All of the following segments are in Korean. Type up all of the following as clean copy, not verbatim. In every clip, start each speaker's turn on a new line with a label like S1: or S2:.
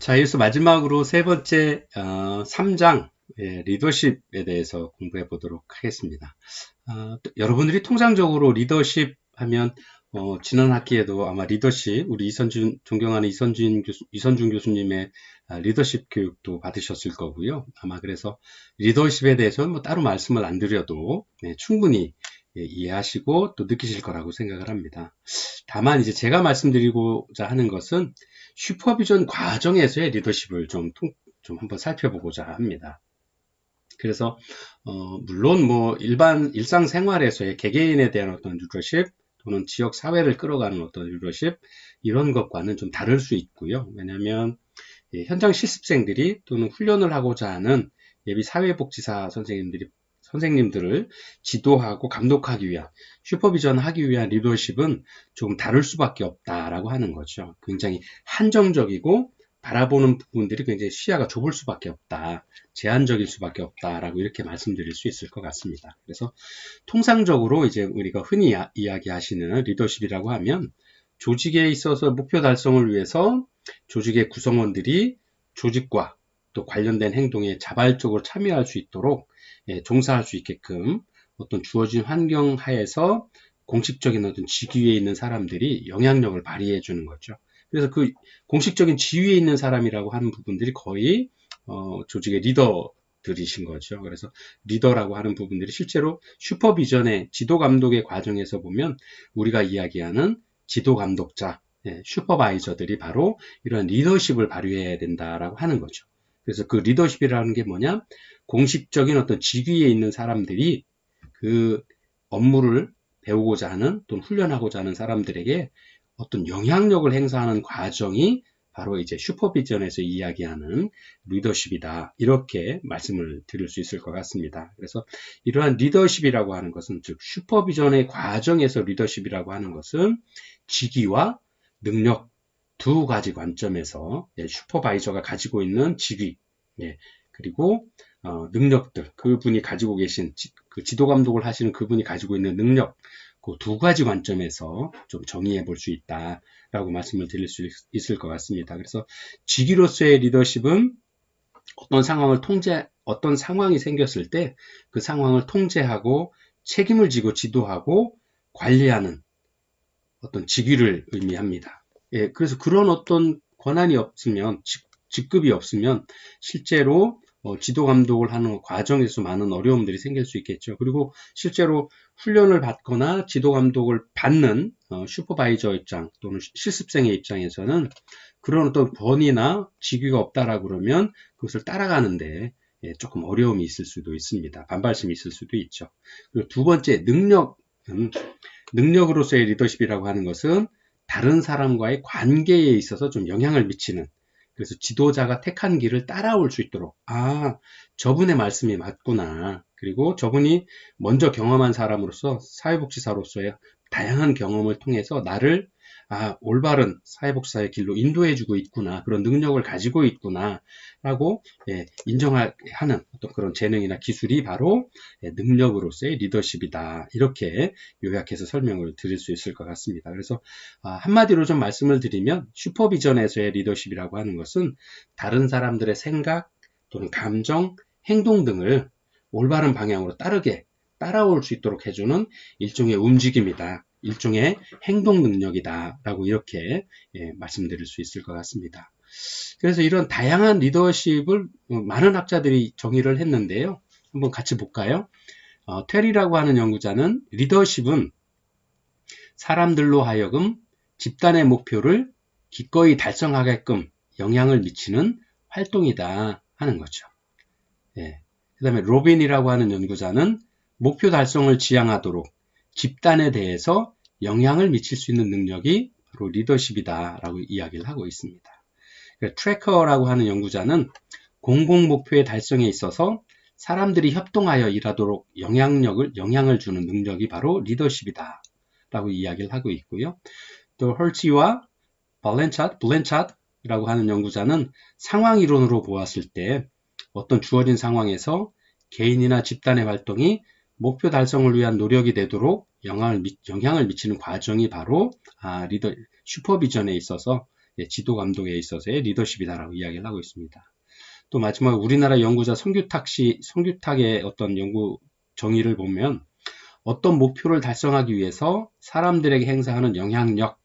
S1: 자, 여기서 마지막으로 세 번째 3장 리더십에 대해서 공부해 보도록 하겠습니다. 여러분들이 통상적으로 리더십 하면 지난 학기에도 아마 리더십, 우리 존경하는 이선준 교수님의 리더십 교육도 받으셨을 거고요. 아마 그래서 리더십에 대해서는 뭐 따로 말씀을 안 드려도 충분히 이해하시고 또 느끼실 거라고 생각을 합니다. 다만 이제 제가 말씀드리고자 하는 것은 슈퍼비전 과정에서의 리더십을 좀 한번 살펴보고자 합니다. 그래서 물론 뭐 일상생활에서의 개개인에 대한 어떤 리더십 또는 지역 사회를 끌어가는 어떤 리더십 이런 것과는 좀 다를 수 있고요. 왜냐하면 현장 실습생들이 또는 훈련을 하고자 하는 예비 사회복지사 선생님들을 지도하고 감독하기 위한 슈퍼비전 하기 위한 리더십은 조금 다를 수밖에 없다라고 하는 거죠. 굉장히 한정적이고 바라보는 부분들이 굉장히 시야가 좁을 수밖에 없다. 제한적일 수밖에 없다라고 이렇게 말씀드릴 수 있을 것 같습니다. 그래서 통상적으로 이제 우리가 흔히 이야기하시는 리더십이라고 하면 조직에 있어서 목표 달성을 위해서 조직의 구성원들이 조직과 또 관련된 행동에 자발적으로 참여할 수 있도록 종사할 수 있게끔 어떤 주어진 환경 하에서 공식적인 어떤 직위에 있는 사람들이 영향력을 발휘해 주는 거죠. 그래서 그 공식적인 지위에 있는 사람이라고 하는 부분들이 거의 조직의 리더들이신 거죠. 그래서 리더라고 하는 부분들이 실제로 슈퍼비전의 지도 감독의 과정에서 보면 우리가 이야기하는 지도 감독자, 슈퍼바이저들이 바로 이런 리더십을 발휘해야 된다라고 하는 거죠. 그래서 그 리더십이라는 게 뭐냐? 공식적인 어떤 직위에 있는 사람들이 그 업무를 배우고자 하는 또는 훈련하고자 하는 사람들에게 어떤 영향력을 행사하는 과정이 바로 이제 슈퍼비전에서 이야기하는 리더십이다. 이렇게 말씀을 드릴 수 있을 것 같습니다. 그래서 이러한 리더십이라고 하는 것은 즉 슈퍼비전의 과정에서 리더십이라고 하는 것은 직위와 능력 두 가지 관점에서 슈퍼바이저가 가지고 있는 직위 그리고 능력들 그분이 가지고 계신 그 지도 감독을 하시는 그분이 가지고 있는 능력 그 두 가지 관점에서 좀 정의해 볼 수 있다라고 말씀을 드릴 수 있을 것 같습니다. 그래서 직위로서의 리더십은 어떤 상황이 생겼을 때 그 상황을 통제하고 책임을 지고 지도하고 관리하는 어떤 직위를 의미합니다. 그래서 그런 어떤 권한이 없으면 직급이 없으면 실제로 지도 감독을 하는 과정에서 많은 어려움들이 생길 수 있겠죠. 그리고 실제로 훈련을 받거나 지도 감독을 받는 슈퍼바이저 입장 또는 실습생의 입장에서는 그런 어떤 권위나 직위가 없다라고 그러면 그것을 따라가는데 조금 어려움이 있을 수도 있습니다. 반발심이 있을 수도 있죠. 그리고 두 번째 능력으로서의 리더십이라고 하는 것은 다른 사람과의 관계에 있어서 좀 영향을 미치는 그래서 지도자가 택한 길을 따라올 수 있도록 저분의 말씀이 맞구나. 그리고 저분이 먼저 경험한 사람으로서 사회복지사로서의 다양한 경험을 통해서 나를 올바른 사회복지사의 길로 인도해주고 있구나. 그런 능력을 가지고 있구나. 라고 인정하는 어떤 그런 재능이나 기술이 바로 능력으로서의 리더십이다. 이렇게 요약해서 설명을 드릴 수 있을 것 같습니다. 그래서 한마디로 좀 말씀을 드리면 슈퍼비전에서의 리더십이라고 하는 것은 다른 사람들의 생각 또는 감정, 행동 등을 올바른 방향으로 따라올 수 있도록 해주는 일종의 움직임이다. 일종의 행동 능력이다. 라고 이렇게 말씀드릴 수 있을 것 같습니다. 그래서 이런 다양한 리더십을 많은 학자들이 정의를 했는데요. 한번 같이 볼까요? 테리라고 하는 연구자는 리더십은 사람들로 하여금 집단의 목표를 기꺼이 달성하게끔 영향을 미치는 활동이다 하는 거죠. 그 다음에 로빈이라고 하는 연구자는 목표 달성을 지향하도록 집단에 대해서 영향을 미칠 수 있는 능력이 바로 리더십이다 라고 이야기를 하고 있습니다. 트래커라고 하는 연구자는 공공 목표의 달성에 있어서 사람들이 협동하여 일하도록 영향을 주는 능력이 바로 리더십이다 라고 이야기를 하고 있고요. 또 헐치와 블렌차드라고 하는 연구자는 상황 이론으로 보았을 때 어떤 주어진 상황에서 개인이나 집단의 활동이 목표 달성을 위한 노력이 되도록 영향을 미치는 과정이 바로 슈퍼비전에 있어서 지도 감독에 있어서의 리더십이다라고 이야기를 하고 있습니다. 또 마지막 우리나라 연구자 성규탁의 어떤 연구 정의를 보면 어떤 목표를 달성하기 위해서 사람들에게 행사하는 영향력,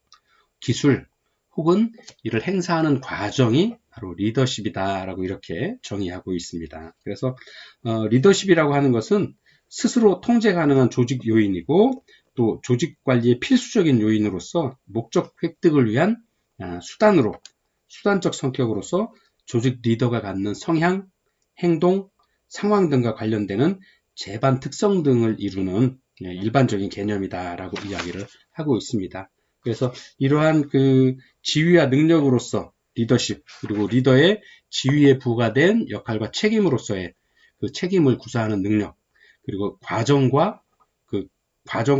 S1: 기술 혹은 이를 행사하는 과정이 바로 리더십이다라고 이렇게 정의하고 있습니다. 그래서 리더십이라고 하는 것은 스스로 통제 가능한 조직 요인이고 또 조직 관리의 필수적인 요인으로서 목적 획득을 위한 수단적 성격으로서 조직 리더가 갖는 성향, 행동, 상황 등과 관련되는 제반 특성 등을 이루는 일반적인 개념이다라고 이야기를 하고 있습니다. 그래서 이러한 그 지위와 능력으로서 리더십, 그리고 리더의 지위에 부과된 역할과 책임으로서의 그 책임을 구사하는 능력, 그리고 과정과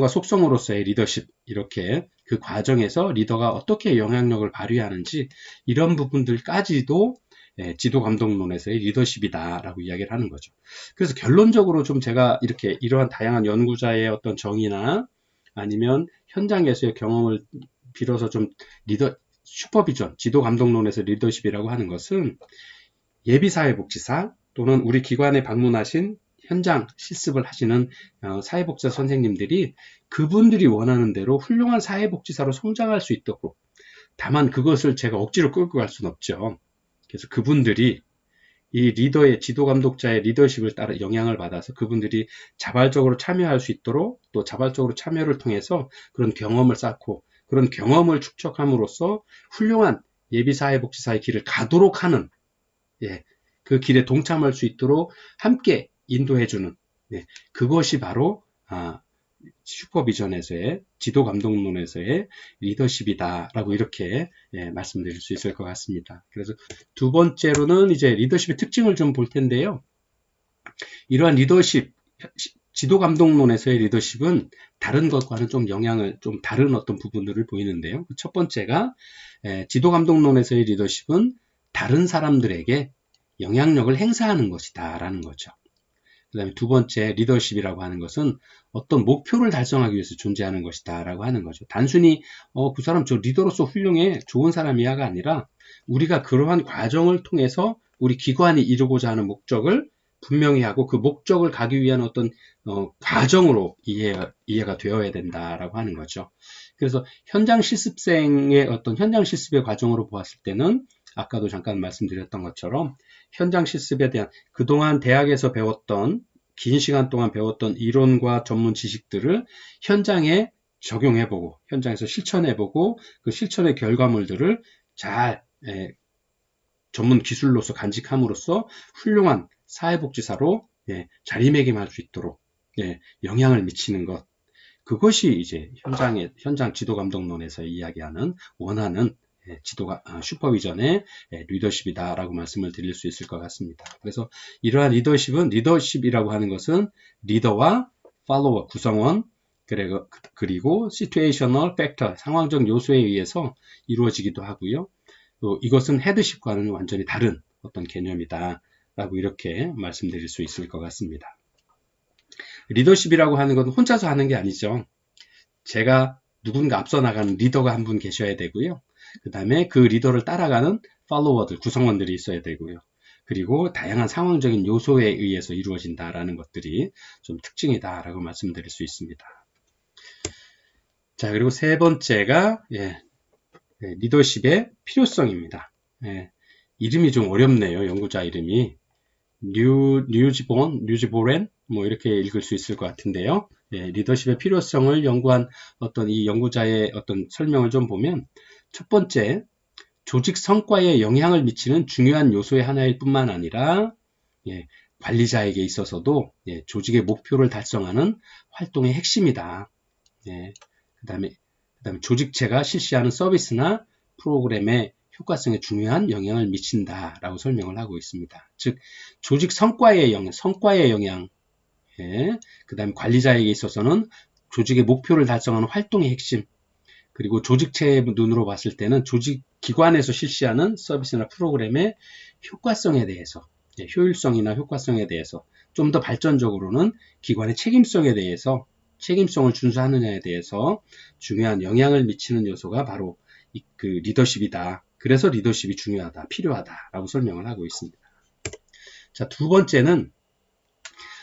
S1: 속성으로서의 리더십, 이렇게 그 과정에서 리더가 어떻게 영향력을 발휘하는지 이런 부분들까지도 지도 감독론에서의 리더십이다라고 이야기를 하는 거죠. 그래서 결론적으로 좀 제가 이렇게 이러한 다양한 연구자의 어떤 정의나 아니면 현장에서의 경험을 빌어서 좀 슈퍼비전, 지도 감독론에서 리더십이라고 하는 것은 예비사회복지사 또는 우리 기관에 방문하신 현장 실습을 하시는 사회복지사 선생님들이 그분들이 원하는 대로 훌륭한 사회복지사로 성장할 수 있도록, 다만 그것을 제가 억지로 끌고 갈 수는 없죠. 그래서 그분들이 이 리더의 지도 감독자의 리더십을 따라 영향을 받아서 그분들이 자발적으로 참여할 수 있도록, 또 자발적으로 참여를 통해서 그런 경험을 쌓고 그런 경험을 축적함으로써 훌륭한 예비사회복지사의 길을 가도록 하는, 그 길에 동참할 수 있도록 함께 인도해주는, 그것이 바로 슈퍼비전에서의 지도 감독론에서의 리더십이다라고 이렇게 말씀드릴 수 있을 것 같습니다. 그래서 두 번째로는 이제 리더십의 특징을 좀 볼 텐데요. 이러한 리더십, 지도 감독론에서의 리더십은 다른 것과는 좀 다른 어떤 부분들을 보이는데요. 첫 번째가 지도 감독론에서의 리더십은 다른 사람들에게 영향력을 행사하는 것이다 라는 거죠. 그 다음에 두 번째 리더십이라고 하는 것은 어떤 목표를 달성하기 위해서 존재하는 것이다 라고 하는 거죠. 단순히 그 사람 저 리더로서 훌륭해, 좋은 사람이야가 아니라 우리가 그러한 과정을 통해서 우리 기관이 이루고자 하는 목적을 분명히 하고 그 목적을 가기 위한 어떤 과정으로 이해가 되어야 된다라고 하는 거죠. 그래서 현장 실습생의 어떤 현장 실습의 과정으로 보았을 때는 아까도 잠깐 말씀드렸던 것처럼 현장 실습에 대한 그동안 대학에서 배웠던 긴 시간 동안 배웠던 이론과 전문 지식들을 현장에 적용해보고 현장에서 실천해보고 그 실천의 결과물들을 잘 전문 기술로서 간직함으로써 훌륭한 사회복지사로 자리매김할 수 있도록 영향을 미치는 것, 그것이 이제 현장 지도 감독론에서 이야기하는 원하는 슈퍼비전의 리더십이다라고 말씀을 드릴 수 있을 것 같습니다. 그래서 이러한 리더십이라고 하는 것은 리더와 팔로워, 구성원, 그리고 시츄에이셔널 팩터, 상황적 요소에 의해서 이루어지기도 하고요. 또 이것은 헤드십과는 완전히 다른 어떤 개념이다라고 이렇게 말씀드릴 수 있을 것 같습니다. 리더십이라고 하는 건 혼자서 하는 게 아니죠. 제가 누군가 앞서 나가는 리더가 한 분 계셔야 되고요. 그 다음에 그 리더를 따라가는 팔로워들, 구성원들이 있어야 되고요. 그리고 다양한 상황적인 요소에 의해서 이루어진다라는 것들이 좀 특징이다라고 말씀드릴 수 있습니다. 자, 그리고 세 번째가 리더십의 필요성입니다. 이름이 좀 어렵네요. 연구자 이름이 뉴지보렌 뭐 이렇게 읽을 수 있을 것 같은데요. 리더십의 필요성을 연구한 어떤 이 연구자의 어떤 설명을 좀 보면, 첫 번째, 조직 성과에 영향을 미치는 중요한 요소의 하나일 뿐만 아니라 관리자에게 있어서도 조직의 목표를 달성하는 활동의 핵심이다. 그 다음에 조직체가 실시하는 서비스나 프로그램의 효과성에 중요한 영향을 미친다라고 설명을 하고 있습니다. 즉, 조직 성과의 영향, 그 다음에 관리자에게 있어서는 조직의 목표를 달성하는 활동의 핵심, 그리고 조직체의 눈으로 봤을 때는 조직 기관에서 실시하는 서비스나 프로그램의 효과성에 대해서, 효율성이나 효과성에 대해서, 좀 더 발전적으로는 기관의 책임성에 대해서, 책임성을 준수하느냐에 대해서 중요한 영향을 미치는 요소가 바로 그 리더십이다. 그래서 리더십이 중요하다, 필요하다라고 설명을 하고 있습니다. 자, 두 번째는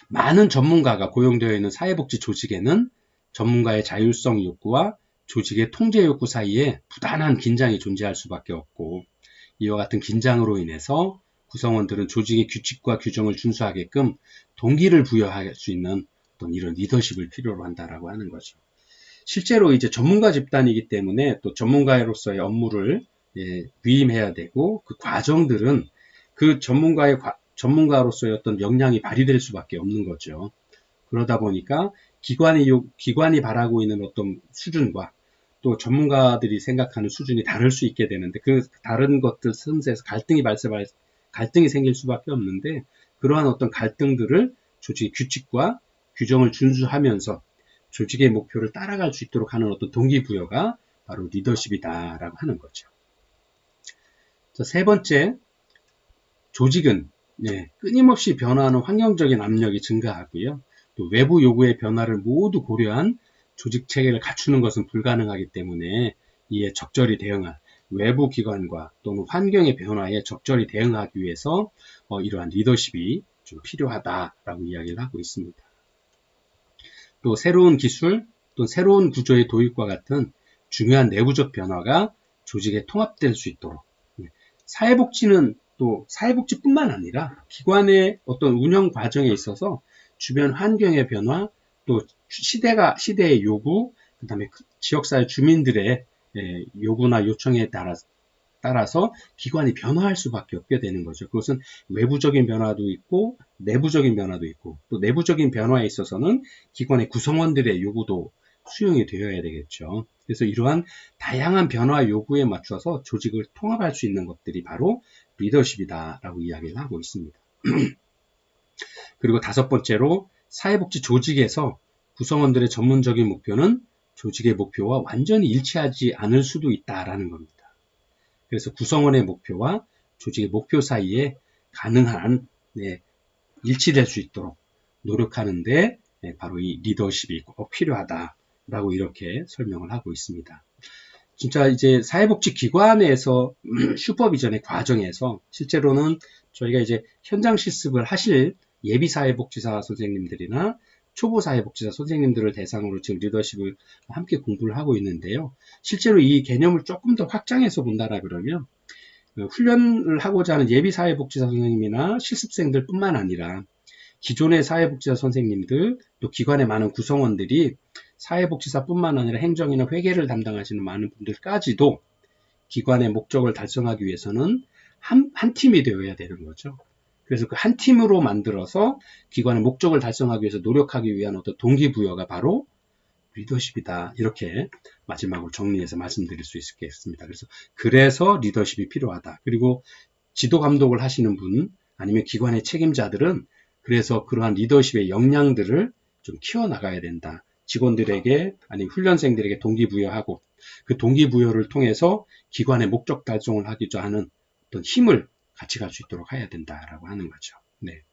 S1: 많은 전문가가 고용되어 있는 사회복지 조직에는 전문가의 자율성 욕구와 조직의 통제 욕구 사이에 부단한 긴장이 존재할 수밖에 없고, 이와 같은 긴장으로 인해서 구성원들은 조직의 규칙과 규정을 준수하게끔 동기를 부여할 수 있는 어떤 이런 리더십을 필요로 한다라고 하는 거죠. 실제로 이제 전문가 집단이기 때문에 또 전문가로서의 업무를 위임해야 되고, 그 과정들은 그 전문가로서의 어떤 역량이 발휘될 수밖에 없는 거죠. 그러다 보니까 기관이 바라고 있는 어떤 수준과 또 전문가들이 생각하는 수준이 다를 수 있게 되는데, 그 다른 것들 틈새에서 갈등이 생길 수밖에 없는데, 그러한 어떤 갈등들을 조직의 규칙과 규정을 준수하면서 조직의 목표를 따라갈 수 있도록 하는 어떤 동기부여가 바로 리더십이다라고 하는 거죠. 자, 세 번째, 조직은 끊임없이 변화하는 환경적인 압력이 증가하고요. 또 외부 요구의 변화를 모두 고려한 조직 체계를 갖추는 것은 불가능하기 때문에 이에 적절히 대응할 외부 기관과 또는 환경의 변화에 적절히 대응하기 위해서 이러한 리더십이 좀 필요하다라고 이야기를 하고 있습니다. 또 새로운 기술, 또 새로운 구조의 도입과 같은 중요한 내부적 변화가 조직에 통합될 수 있도록, 사회복지는 또 사회복지뿐만 아니라 기관의 어떤 운영 과정에 있어서 주변 환경의 변화, 또 시대의 요구, 그 다음에 지역사회 주민들의 요구나 요청에 따라서 기관이 변화할 수밖에 없게 되는 거죠. 그것은 외부적인 변화도 있고 내부적인 변화도 있고, 또 내부적인 변화에 있어서는 기관의 구성원들의 요구도 수용이 되어야 되겠죠. 그래서 이러한 다양한 변화 요구에 맞춰서 조직을 통합할 수 있는 것들이 바로 리더십이다라고 이야기를 하고 있습니다. 그리고 다섯 번째로, 사회복지 조직에서 구성원들의 전문적인 목표는 조직의 목표와 완전히 일치하지 않을 수도 있다라는 겁니다. 그래서 구성원의 목표와 조직의 목표 사이에 가능한 일치될 수 있도록 노력하는데 바로 이 리더십이 꼭 필요하다라고 이렇게 설명을 하고 있습니다. 진짜 이제 사회복지 기관에서 슈퍼비전의 과정에서 실제로는 저희가 이제 현장 실습을 하실 예비 사회복지사 선생님들이나 초보 사회복지사 선생님들을 대상으로 지금 리더십을 함께 공부를 하고 있는데요. 실제로 이 개념을 조금 더 확장해서 본다라 그러면 훈련을 하고자 하는 예비 사회복지사 선생님이나 실습생들 뿐만 아니라 기존의 사회복지사 선생님들, 또 기관의 많은 구성원들이 사회복지사뿐만 아니라 행정이나 회계를 담당하시는 많은 분들까지도 기관의 목적을 달성하기 위해서는 한 팀이 되어야 되는 거죠. 그래서 그 한 팀으로 만들어서 기관의 목적을 달성하기 위해서 노력하기 위한 어떤 동기부여가 바로 리더십이다. 이렇게 마지막으로 정리해서 말씀드릴 수 있겠습니다. 그래서 리더십이 필요하다. 그리고 지도 감독을 하시는 분, 아니면 기관의 책임자들은 그래서 그러한 리더십의 역량들을 좀 키워나가야 된다. 직원들에게, 아니면 훈련생들에게 동기부여하고, 그 동기부여를 통해서 기관의 목적 달성을 하고자 하는 어떤 힘을 같이 갈 수 있도록 해야 된다라고 하는 거죠. 네.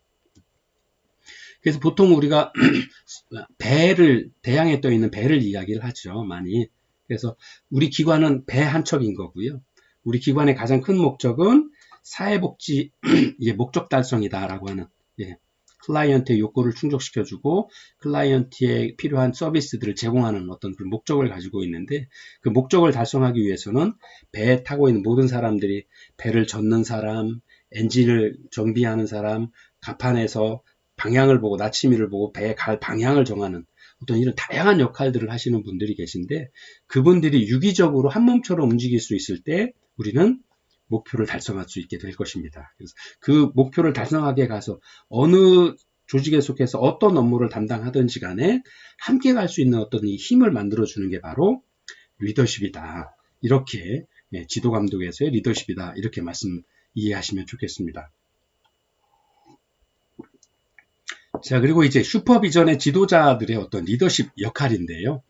S1: 그래서 보통 우리가 대양에 떠 있는 배를 이야기를 하죠, 많이. 그래서 우리 기관은 배 한 척인 거고요. 우리 기관의 가장 큰 목적은 사회복지 목적 달성이다라고 하는, 클라이언트의 욕구를 충족시켜주고 클라이언트에 필요한 서비스들을 제공하는 어떤 그 목적을 가지고 있는데, 그 목적을 달성하기 위해서는 배에 타고 있는 모든 사람들이, 배를 젓는 사람, 엔진을 정비하는 사람, 갑판에서 방향을 보고 나치미를 보고 배에 갈 방향을 정하는 어떤 이런 다양한 역할들을 하시는 분들이 계신데, 그분들이 유기적으로 한 몸처럼 움직일 수 있을 때 우리는 목표를 달성할 수 있게 될 것입니다. 그래서 그 목표를 달성하게 가서 어느 조직에 속해서 어떤 업무를 담당하든지 간에 함께 갈 수 있는 어떤 이 힘을 만들어주는 게 바로 리더십이다. 이렇게 지도 감독에서의 리더십이다. 이렇게 이해하시면 좋겠습니다. 자, 그리고 이제 슈퍼비전의 지도자들의 어떤 리더십 역할인데요.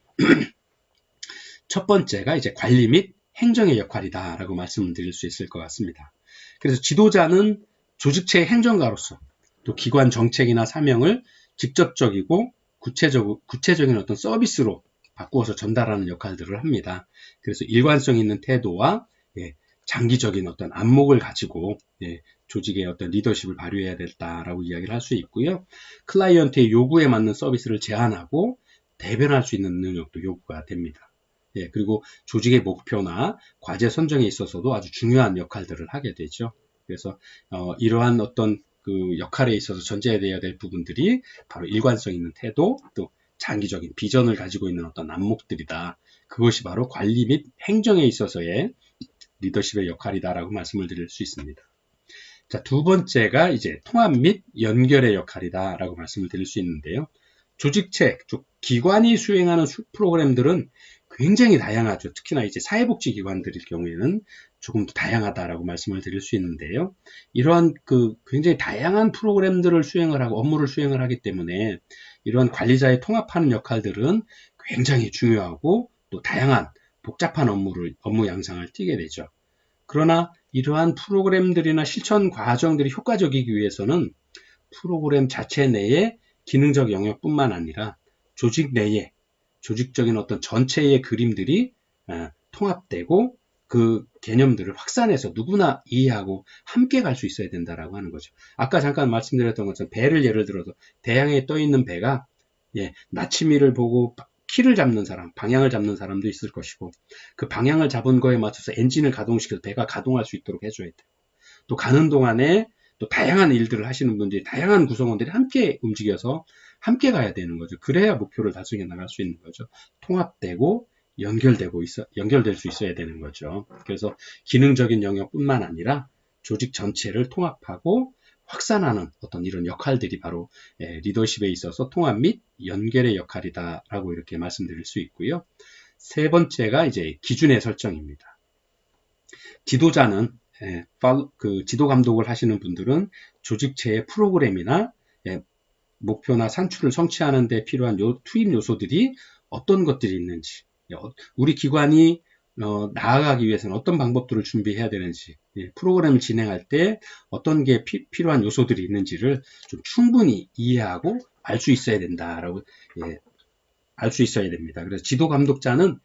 S1: 첫 번째가 이제 관리 및 행정의 역할이다라고 말씀을 드릴 수 있을 것 같습니다. 그래서 지도자는 조직체의 행정가로서 또 기관 정책이나 사명을 직접적이고 구체적인 어떤 서비스로 바꾸어서 전달하는 역할들을 합니다. 그래서 일관성 있는 태도와 장기적인 어떤 안목을 가지고 조직의 어떤 리더십을 발휘해야 된다라고 이야기를 할 수 있고요. 클라이언트의 요구에 맞는 서비스를 제안하고 대변할 수 있는 능력도 요구가 됩니다. 그리고 조직의 목표나 과제 선정에 있어서도 아주 중요한 역할들을 하게 되죠. 그래서 이러한 어떤 그 역할에 있어서 전제되어야 될 부분들이 바로 일관성 있는 태도, 또 장기적인 비전을 가지고 있는 어떤 안목들이다. 그것이 바로 관리 및 행정에 있어서의 리더십의 역할이다라고 말씀을 드릴 수 있습니다. 자, 두 번째가 이제 통합 및 연결의 역할이다라고 말씀을 드릴 수 있는데요. 조직체, 기관이 수행하는 프로그램들은 굉장히 다양하죠. 특히나 이제 사회복지기관들일 경우에는 조금 더 다양하다라고 말씀을 드릴 수 있는데요. 이러한 그 굉장히 다양한 프로그램들을 수행을 하고 업무를 수행을 하기 때문에 이러한 관리자의 통합하는 역할들은 굉장히 중요하고 또 다양한 복잡한 업무 양상을 띠게 되죠. 그러나 이러한 프로그램들이나 실천 과정들이 효과적이기 위해서는 프로그램 자체 내에 기능적 영역뿐만 아니라 조직 내에 조직적인 어떤 전체의 그림들이 통합되고 그 개념들을 확산해서 누구나 이해하고 함께 갈 수 있어야 된다라고 하는 거죠. 아까 잠깐 말씀드렸던 것처럼 배를 예를 들어서 대양에 떠 있는 배가 나치미를 보고 키를 잡는 사람, 방향을 잡는 사람도 있을 것이고 그 방향을 잡은 거에 맞춰서 엔진을 가동시켜서 배가 가동할 수 있도록 해줘야 돼요. 또 가는 동안에 또 다양한 일들을 하시는 분들이, 다양한 구성원들이 함께 움직여서 함께 가야 되는 거죠. 그래야 목표를 달성해 나갈 수 있는 거죠. 통합되고 연결될 수 있어야 되는 거죠. 그래서 기능적인 영역뿐만 아니라 조직 전체를 통합하고 확산하는 어떤 이런 역할들이 바로 리더십에 있어서 통합 및 연결의 역할이다라고 이렇게 말씀드릴 수 있고요. 세 번째가 이제 기준의 설정입니다. 지도자는 그 지도 감독을 하시는 분들은 조직체의 프로그램이나 목표나 산출을 성취하는 데 필요한 투입 요소들이 어떤 것들이 있는지, 우리 기관이 나아가기 위해서는 어떤 방법들을 준비해야 되는지, 프로그램을 진행할 때 어떤 게 필요한 요소들이 있는지를 좀 충분히 이해하고 알 수 있어야 된다라고 알 수 있어야 됩니다. 그래서 지도 감독자는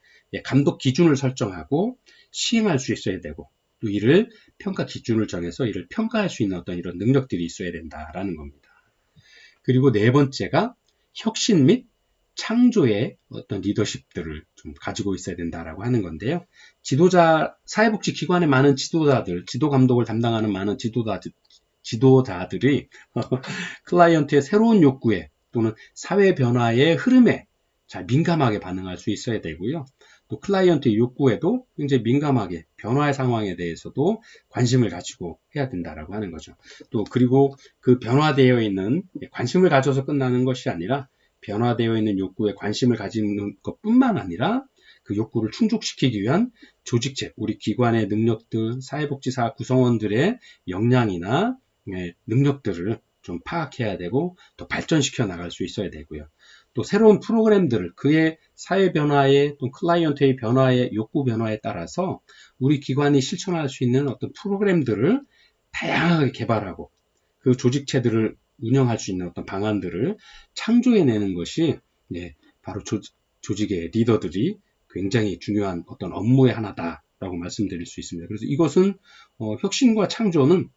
S1: 감독 기준을 설정하고 시행할 수 있어야 되고 또 이를 평가 기준을 정해서 이를 평가할 수 있는 어떤 이런 능력들이 있어야 된다라는 겁니다. 그리고 네 번째가 혁신 및 창조의 어떤 리더십들을 좀 가지고 있어야 된다라고 하는 건데요. 사회복지 기관의 많은 지도자들, 지도 감독을 담당하는 많은 지도자들이 클라이언트의 새로운 요구에 또는 사회 변화의 흐름에 잘 민감하게 반응할 수 있어야 되고요. 또 클라이언트의 욕구에도 굉장히 민감하게 변화의 상황에 대해서도 관심을 가지고 해야 된다라고 하는 거죠. 또 그리고 그 변화되어 있는 관심을 가져서 끝나는 것이 아니라 변화되어 있는 욕구에 관심을 가지는 것뿐만 아니라 그 욕구를 충족시키기 위한 조직체, 우리 기관의 능력들, 사회복지사 구성원들의 역량이나 능력들을 좀 파악해야 되고 더 발전시켜 나갈 수 있어야 되고요. 또 새로운 프로그램들을 그의 사회 변화에 또 클라이언트의 변화에 욕구 변화에 따라서 우리 기관이 실천할 수 있는 어떤 프로그램들을 다양하게 개발하고 그 조직체들을 운영할 수 있는 어떤 방안들을 창조해내는 것이 바로 조직의 리더들이 굉장히 중요한 어떤 업무의 하나다라고 말씀드릴 수 있습니다. 그래서 이것은 혁신과 창조는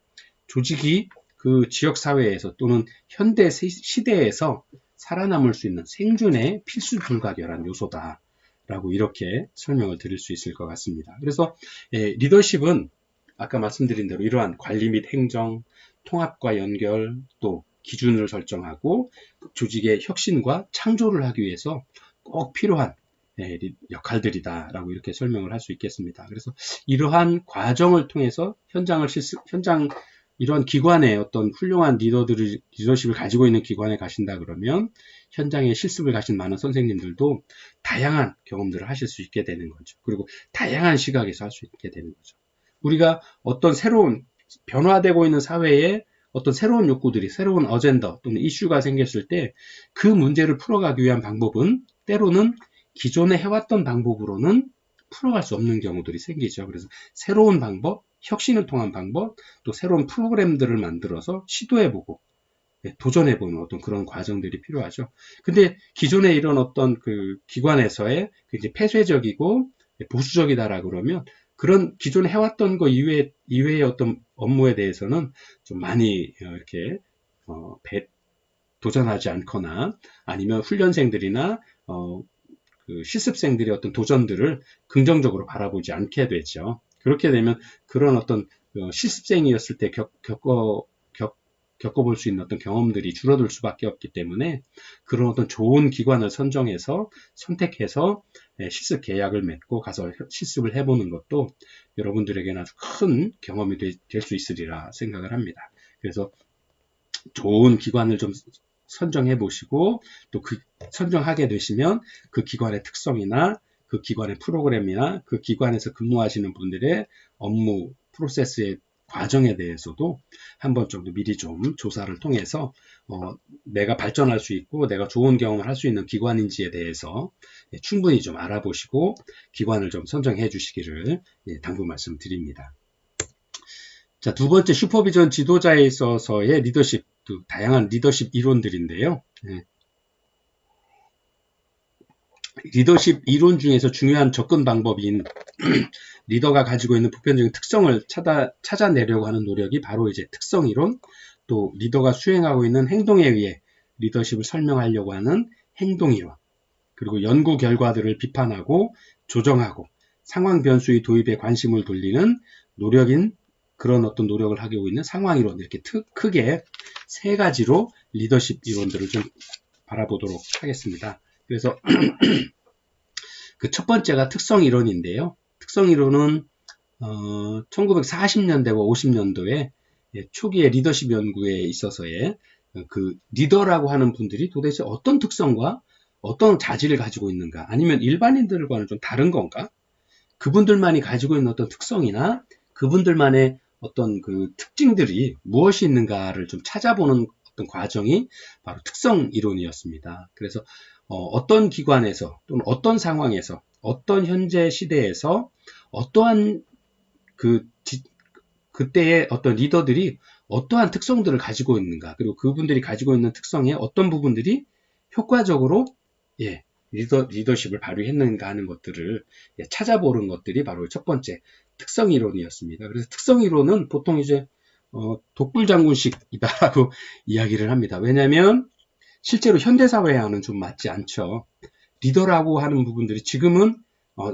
S1: 조직이 그 지역사회에서 또는 현대 시대에서 살아남을 수 있는 생존의 필수 불가결한 요소다라고 이렇게 설명을 드릴 수 있을 것 같습니다. 그래서 리더십은 아까 말씀드린 대로 이러한 관리 및 행정, 통합과 연결, 또 기준을 설정하고 조직의 혁신과 창조를 하기 위해서 꼭 필요한 역할들이다라고 이렇게 설명을 할 수 있겠습니다. 그래서 이러한 과정을 통해서 이런 기관에 어떤 훌륭한 리더십을 가지고 있는 기관에 가신다 그러면 현장에 실습을 가신 많은 선생님들도 다양한 경험들을 하실 수 있게 되는 거죠. 그리고 다양한 시각에서 할 수 있게 되는 거죠. 우리가 어떤 새로운 변화되고 있는 사회에 어떤 새로운 욕구들이, 새로운 어젠더 또는 이슈가 생겼을 때 그 문제를 풀어가기 위한 방법은 때로는 기존에 해왔던 방법으로는 풀어갈 수 없는 경우들이 생기죠. 그래서 새로운 방법, 혁신을 통한 방법, 또 새로운 프로그램들을 만들어서 시도해보고 도전해보는 어떤 그런 과정들이 필요하죠. 근데 기존에 이런 어떤 그 기관에서의 굉장히 폐쇄적이고 보수적이다라 그러면 그런 기존에 해왔던 거 이외의 어떤 업무에 대해서는 좀 많이 이렇게 도전하지 않거나 아니면 훈련생들이나 그 실습생들의 어떤 도전들을 긍정적으로 바라보지 않게 되죠. 그렇게 되면 그런 어떤 실습생이었을 때 겪어볼 수 있는 어떤 경험들이 줄어들 수밖에 없기 때문에 그런 어떤 좋은 기관을 선택해서 실습 계약을 맺고 가서 실습을 해보는 것도 여러분들에게는 아주 큰 경험이 될 수 있으리라 생각을 합니다. 그래서 좋은 기관을 좀 선정해 보시고 또 그 선정하게 되시면 그 기관의 특성이나 그 기관의 프로그램이나 그 기관에서 근무하시는 분들의 업무 프로세스의 과정에 대해서도 한번 정도 미리 좀 조사를 통해서 내가 발전할 수 있고 내가 좋은 경험을 할 수 있는 기관인지에 대해서 충분히 좀 알아보시고 기관을 좀 선정해 주시기를 당부 말씀드립니다. 자, 두 번째 슈퍼비전 지도자에 있어서의 리더십, 다양한 리더십 이론들인데요. 리더십 이론 중에서 중요한 접근 방법인 리더가 가지고 있는 보편적인 특성을 찾아내려고 하는 노력이 바로 이제 특성 이론, 또 리더가 수행하고 있는 행동에 의해 리더십을 설명하려고 하는 행동 이론, 그리고 연구 결과들을 비판하고 조정하고 상황 변수의 도입에 관심을 돌리는 노력인 그런 어떤 노력을 하고 있는 상황 이론, 이렇게 크게 세 가지로 리더십 이론들을 좀 바라보도록 하겠습니다. 그래서 그 첫 번째가 특성 이론인데요. 특성 이론은 1940년대와 50년도에 초기의 리더십 연구에 있어서의 그 리더라고 하는 분들이 도대체 어떤 특성과 어떤 자질을 가지고 있는가, 아니면 일반인들과는 좀 다른 건가, 그분들만이 가지고 있는 어떤 특성이나 그분들만의 어떤 그 특징들이 무엇이 있는가를 좀 찾아보는 어떤 과정이 바로 특성 이론이었습니다. 그래서 어떤 기관에서 또는 어떤 상황에서 어떤 현재 시대에서 어떠한 그때의 어떤 리더들이 어떠한 특성들을 가지고 있는가, 그리고 그분들이 가지고 있는 특성의 어떤 부분들이 효과적으로 리더십을 발휘했는가 하는 것들을 찾아보는 것들이 바로 첫 번째 특성 이론이었습니다. 그래서 특성 이론은 보통 이제 독불장군식이다라고 이야기를 합니다. 왜냐하면 실제로 현대사회와는 좀 맞지 않죠. 리더라고 하는 부분들이 지금은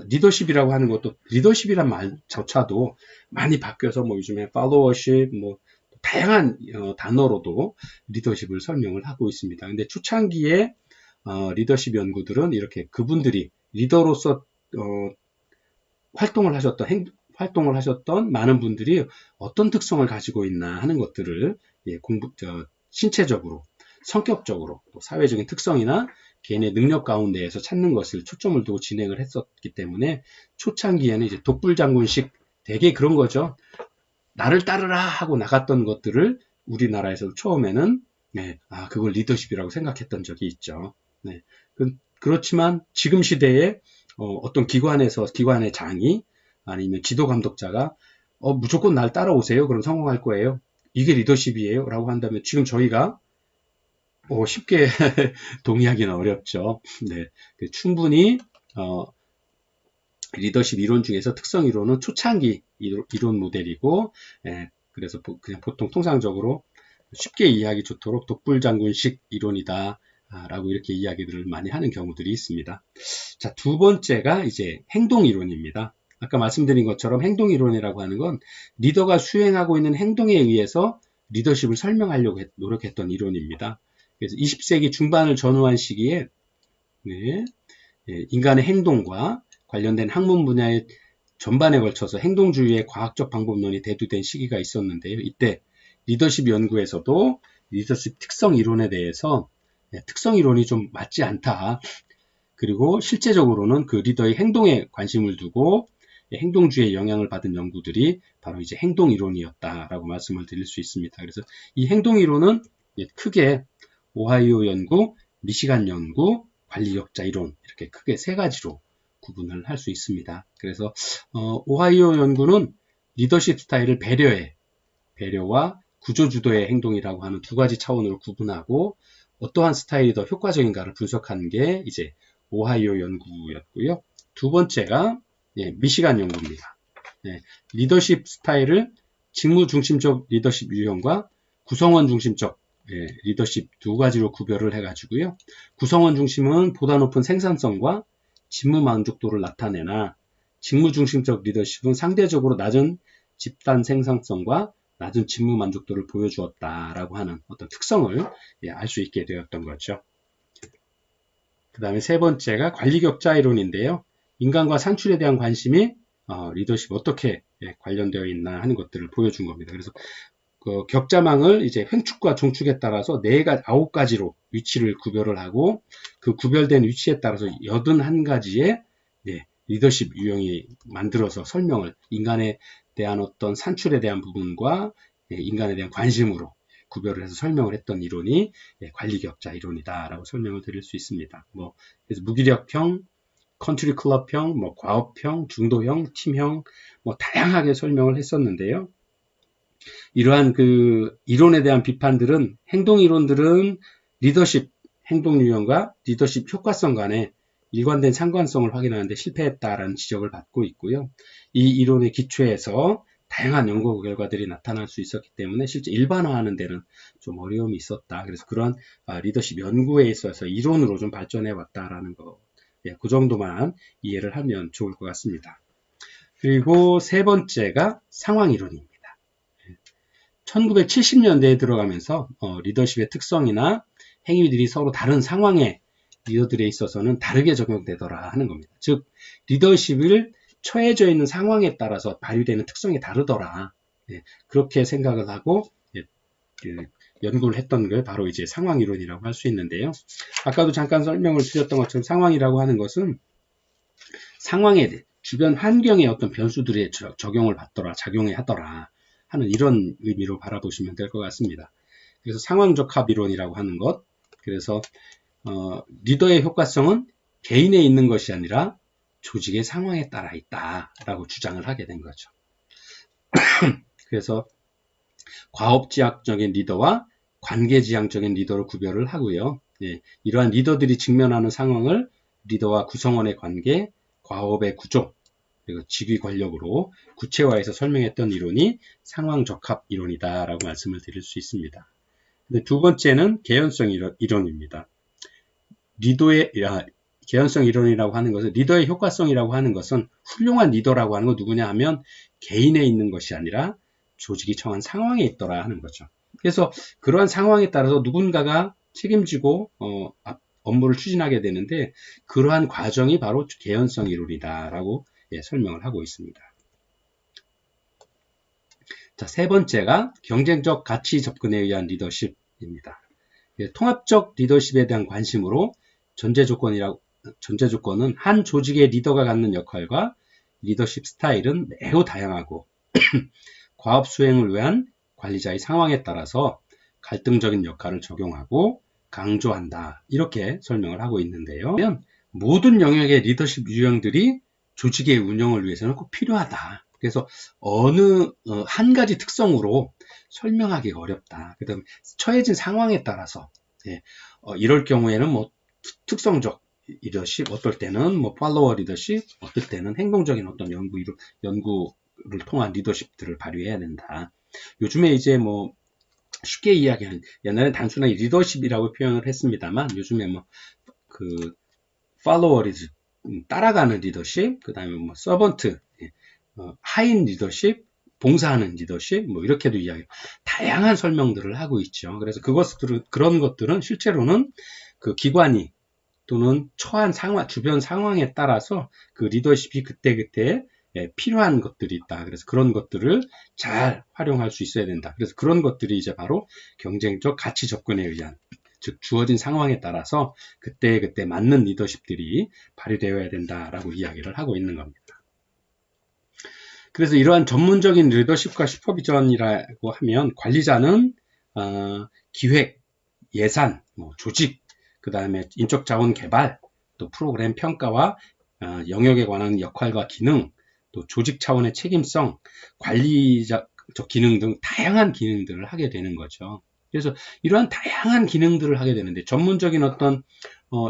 S1: 리더십이라고 하는 것도, 리더십이란 말조차도 많이 바뀌어서 뭐 요즘에 팔로워십, 뭐 다양한 단어로도 리더십을 설명을 하고 있습니다. 근데 초창기에 리더십 연구들은 이렇게 그분들이 리더로서 활동을 하셨던 많은 분들이 어떤 특성을 가지고 있나 하는 것들을 신체적으로, 성격적으로, 또 사회적인 특성이나 개인의 능력 가운데에서 찾는 것을 초점을 두고 진행을 했었기 때문에 초창기에는 이제 독불장군식, 되게 그런 거죠. 나를 따르라 하고 나갔던 것들을 우리나라에서 처음에는 그걸 리더십이라고 생각했던 적이 있죠. 그렇지만 지금 시대에 어떤 기관의 장이 아니면 지도 감독자가 무조건 날 따라오세요, 그럼 성공할 거예요, 이게 리더십이에요 라고 한다면 지금 저희가 쉽게 동의하기는 어렵죠. 충분히 리더십 이론 중에서 특성 이론은 초창기 이론 모델이고, 그래서 그냥 보통 통상적으로 쉽게 이해하기 좋도록 독불장군식 이론이다 라고 이렇게 이야기들을 많이 하는 경우들이 있습니다. 자, 두 번째가 이제 행동 이론입니다. 아까 말씀드린 것처럼 행동 이론이라고 하는 건 리더가 수행하고 있는 행동에 의해서 리더십을 설명하려고 노력했던 이론입니다. 그래서 20세기 중반을 전후한 시기에 인간의 행동과 관련된 학문 분야의 전반에 걸쳐서 행동주의의 과학적 방법론이 대두된 시기가 있었는데요. 이때 리더십 연구에서도 리더십 특성 이론에 대해서 특성 이론이 좀 맞지 않다, 그리고 실제적으로는 그 리더의 행동에 관심을 두고 행동주의의 영향을 받은 연구들이 바로 이제 행동 이론이었다라고 말씀을 드릴 수 있습니다. 그래서 이 행동 이론은 크게 오하이오 연구, 미시간 연구, 관리 역자 이론, 이렇게 크게 세 가지로 구분을 할 수 있습니다. 그래서 오하이오 연구는 리더십 스타일을 배려와 구조주도의 행동이라고 하는 두 가지 차원으로 구분하고 어떠한 스타일이 더 효과적인가를 분석하는 게 이제 오하이오 연구였고요. 두 번째가 미시간 연구입니다. 예, 리더십 스타일을 직무 중심적 리더십 유형과 구성원 중심적 리더십 두 가지로 구별을 해가지고요. 구성원 중심은 보다 높은 생산성과 직무 만족도를 나타내나 직무 중심적 리더십은 상대적으로 낮은 집단 생산성과 낮은 직무 만족도를 보여주었다라고 하는 어떤 특성을 알 수 있게 되었던 거죠. 그 다음에 세 번째가 관리 격자 이론인데요. 인간과 산출에 대한 관심이 리더십 어떻게 관련되어 있나 하는 것들을 보여준 겁니다. 그래서 그 격자망을 이제 횡축과 종축에 따라서 9가지로 위치를 구별을 하고 그 구별된 위치에 따라서 81가지의 리더십 유형이 만들어서 설명을 인간에 대한 어떤 산출에 대한 부분과 인간에 대한 관심으로 구별을 해서 설명을 했던 이론이 관리 격자 이론이다라고 설명을 드릴 수 있습니다. 그래서 무기력형, 컨트리 클럽형, 과업형, 중도형, 팀형, 다양하게 설명을 했었는데요. 이러한 그 이론에 대한 비판들은 행동 이론들은 리더십 행동 유형과 리더십 효과성 간에 일관된 상관성을 확인하는데 실패했다라는 지적을 받고 있고요. 이 이론의 기초에서 다양한 연구 결과들이 나타날 수 있었기 때문에 실제 일반화하는 데는 좀 어려움이 있었다. 그래서 그런 리더십 연구에 있어서 이론으로 좀 발전해 왔다라는 거, 그 정도만 이해를 하면 좋을 것 같습니다. 그리고 세 번째가 상황 이론입니다. 1970년대에 들어가면서 리더십의 특성이나 행위들이 서로 다른 상황의 리더들에 있어서는 다르게 적용되더라 하는 겁니다. 즉 리더십을 처해져 있는 상황에 따라서 발휘되는 특성이 다르더라. 그렇게 생각을 하고 연구를 했던 게 바로 이제 상황 이론이라고 할 수 있는데요. 아까도 잠깐 설명을 드렸던 것처럼 상황이라고 하는 것은 상황에 주변 환경의 어떤 변수들의 적용을 받더라, 작용을 하더라 하는 이런 의미로 바라보시면 될 것 같습니다. 그래서 상황적합 이론이라고 하는 것, 그래서 리더의 효과성은 개인에 있는 것이 아니라 조직의 상황에 따라 있다라고 주장을 하게 된 거죠. 그래서 과업지향적인 리더와 관계지향적인 리더로 구별을 하고요. 이러한 리더들이 직면하는 상황을 리더와 구성원의 관계, 과업의 구조, 그리고 직위 권력으로 구체화해서 설명했던 이론이 상황적합 이론이다라고 말씀을 드릴 수 있습니다. 근데 두 번째는 개연성 이론입니다. 개연성 이론이라고 하는 것은 리더의 효과성이라고 하는 것은 훌륭한 리더라고 하는 건 누구냐 하면 개인에 있는 것이 아니라 조직이 처한 상황에 있더라 하는 거죠. 그래서 그러한 상황에 따라서 누군가가 책임지고 업무를 추진하게 되는데 그러한 과정이 바로 개연성 이론이다라고 설명을 하고 있습니다. 자, 세 번째가 경쟁적 가치 접근에 의한 리더십입니다. 통합적 리더십에 대한 관심으로 전제 조건은 한 조직의 리더가 갖는 역할과 리더십 스타일은 매우 다양하고 과업 수행을 위한 관리자의 상황에 따라서 갈등적인 역할을 적용하고 강조한다. 이렇게 설명을 하고 있는데요. 모든 영역의 리더십 유형들이 조직의 운영을 위해서는 꼭 필요하다. 그래서 어느 한 가지 특성으로 설명하기가 어렵다. 그 다음에 처해진 상황에 따라서 이럴 경우에는 특성적 리더십, 어떨 때는 팔로워 리더십, 어떨 때는 행동적인 어떤 연구를 통한 리더십들을 발휘해야 된다. 요즘에 이제 쉽게 이야기하는, 옛날에 단순하게 리더십이라고 표현을 했습니다만 요즘에 팔로워 리더십, 따라가는 리더십, 그 다음에 서번트, 하인 리더십, 봉사하는 리더십, 이렇게도 다양한 설명들을 하고 있죠. 그래서 그런 것들은 실제로는 그 기관이 또는 처한 주변 상황에 따라서 그 리더십이 그때그때 필요한 것들이 있다. 그래서 그런 것들을 잘 활용할 수 있어야 된다. 그래서 그런 것들이 이제 바로 경쟁적 가치 접근에 의한, 즉 주어진 상황에 따라서 그때 맞는 리더십들이 발휘되어야 된다라고 이야기를 하고 있는 겁니다. 그래서 이러한 전문적인 리더십과 슈퍼비전이라고 하면 관리자는 기획, 예산, 조직, 그 다음에 인적 자원 개발, 또 프로그램 평가와 영역에 관한 역할과 기능, 또 조직 차원의 책임성, 관리적 기능 등 다양한 기능들을 하게 되는 거죠. 그래서 이러한 다양한 기능들을 하게 되는데 전문적인 어떤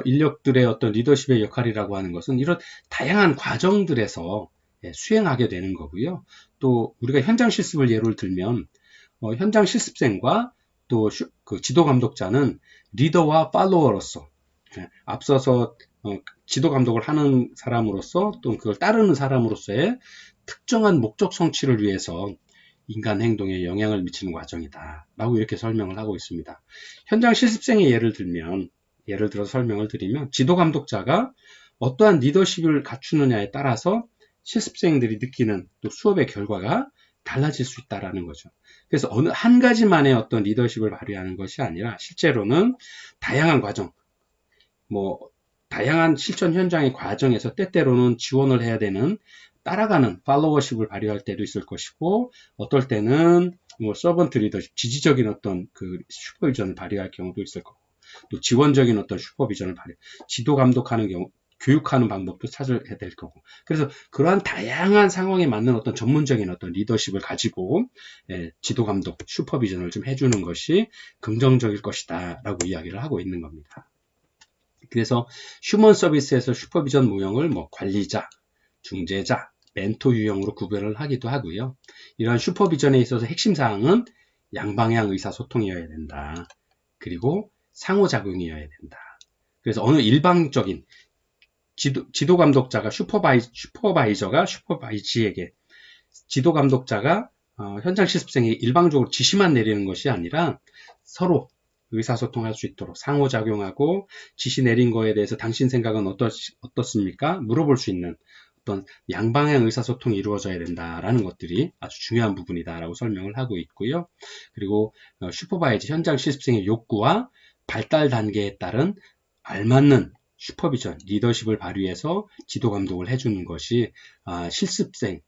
S1: 인력들의 어떤 리더십의 역할이라고 하는 것은 이런 다양한 과정들에서 수행하게 되는 거고요. 또 우리가 현장 실습을 예를 들면 현장 실습생과 또 그 지도 감독자는 리더와 팔로워로서 앞서서 지도 감독을 하는 사람으로서 또 그걸 따르는 사람으로서의 특정한 목적 성취를 위해서 인간 행동에 영향을 미치는 과정이다 라고 이렇게 설명을 하고 있습니다. 현장 실습생의 예를 들어서 설명을 드리면 지도 감독자가 어떠한 리더십을 갖추느냐에 따라서 실습생들이 느끼는 또 수업의 결과가 달라질 수 있다라는 거죠. 그래서 어느 한 가지만의 어떤 리더십을 발휘하는 것이 아니라 실제로는 다양한 과정, 다양한 실천 현장의 과정에서 때때로는 지원을 해야 되는 따라가는 팔로워십을 발휘할 때도 있을 것이고, 어떨 때는 서번트 리더십, 지지적인 어떤 그 슈퍼비전을 발휘할 경우도 있을 거고, 또 지원적인 어떤 슈퍼비전을 지도 감독하는 경우, 교육하는 방법도 찾아야 될 거고. 그래서 그러한 다양한 상황에 맞는 어떤 전문적인 어떤 리더십을 가지고 지도 감독, 슈퍼비전을 좀 해주는 것이 긍정적일 것이다 라고 이야기를 하고 있는 겁니다. 그래서 휴먼 서비스에서 슈퍼비전 모형을 관리자, 중재자, 멘토 유형으로 구별을 하기도 하고요. 이러한 슈퍼비전에 있어서 핵심 사항은 양방향 의사소통이어야 된다. 그리고 상호작용이어야 된다. 그래서 어느 일방적인 지도 감독자가 슈퍼바이저가 슈퍼바이지에게 지도 감독자가 현장 실습생에게 일방적으로 지시만 내리는 것이 아니라 서로 의사소통할 수 있도록 상호작용하고 지시 내린 거에 대해서 당신 생각은 어떻습니까? 물어볼 수 있는 어떤 양방향 의사소통이 이루어져야 된다라는 것들이 아주 중요한 부분이다라고 설명을 하고 있고요. 그리고 슈퍼바이저 현장 실습생의 욕구와 발달 단계에 따른 알맞는 슈퍼비전, 리더십을 발휘해서 지도 감독을 해주는 것이 실습생,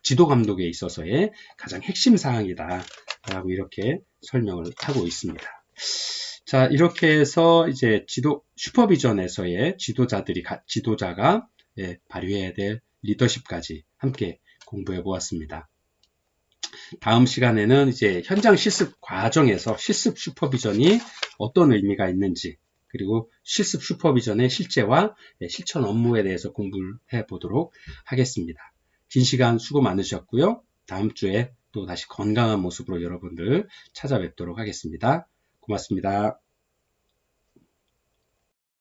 S1: 지도 감독에 있어서의 가장 핵심 사항이다 라고 이렇게 설명을 하고 있습니다. 자, 이렇게 해서 이제 슈퍼비전에서의 지도자가 발휘해야 될 리더십까지 함께 공부해 보았습니다. 다음 시간에는 이제 현장 실습 과정에서 실습 슈퍼비전이 어떤 의미가 있는지, 그리고 실습 슈퍼비전의 실제와 실천 업무에 대해서 공부를 해보도록 하겠습니다. 긴 시간 수고 많으셨고요. 다음 주에 또 다시 건강한 모습으로 여러분들 찾아뵙도록 하겠습니다. 고맙습니다.